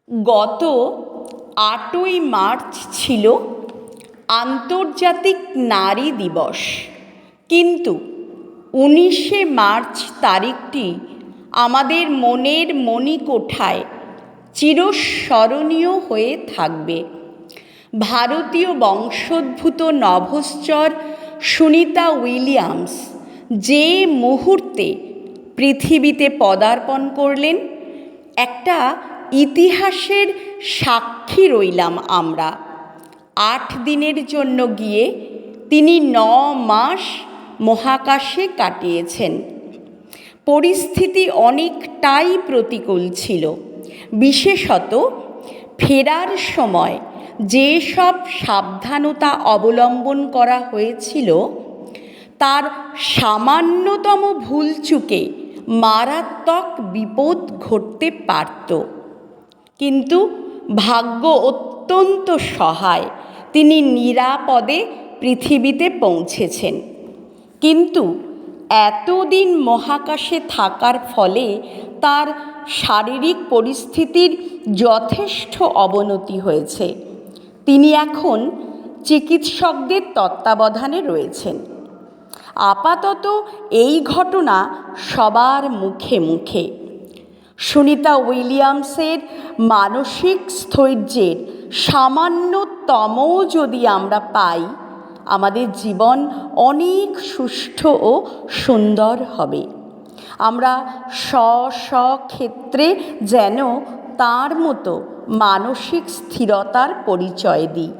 গত ৮ই মার্চ ছিল আন্তর্জাতিক নারী দিবস, কিন্তু ১৯শে মার্চ তারিখটি আমাদের মনের মণিকোঠায় চিরস্মরণীয় হয়ে থাকবে। ভারতীয় বংশোদ্ভূত নভশ্চর সুনিতা উইলিয়ামস যে মুহূর্তে পৃথিবীতে পদার্পণ করলেন, একটা ইতিহাসের সাক্ষী রইলাম আমরা। ৮ দিনের জন্য গিয়ে তিনি ৯ মাস মহাকাশে কাটিয়েছেন। পরিস্থিতি অনেকটাই প্রতিকূল ছিল, বিশেষত ফেরার সময় যেসব সাবধানতা অবলম্বন করা হয়েছিল তার সামান্যতম ভুলচুকে মারাত্মক বিপদ ঘটতে পারত। কিন্তু ভাগ্য অত্যন্ত সহায়, তিনি নিরাপদে পৃথিবীতে পৌঁছেছেন। কিন্তু এতদিন মহাকাশে থাকার ফলে তার শারীরিক পরিস্থিতির যথেষ্ট অবনতি হয়েছে। তিনি এখন চিকিৎসকদের তত্ত্বাবধানে রয়েছেন। আপাতত এই ঘটনা সবার মুখে মুখে। সুনিতা উইলিয়ামসের মানসিক স্থৈর্যের সামান্যতমও যদি আমরা পাই, আমাদের জীবন অনেক সুষ্ঠু ও সুন্দর হবে। আমরা ক্ষেত্রে যেন তার মতো মানসিক স্থিরতার পরিচয় দিই।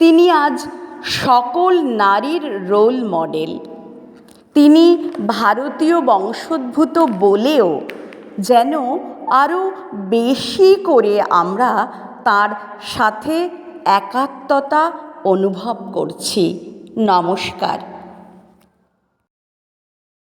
তিনি আজ সকল নারীর রোল মডেল। তিনি ভারতীয় বংশোদ্ভূত বলেও যেন আরও বেশি করে আমরা তার সাথে একাত্মতা অনুভব করছি। নমস্কার।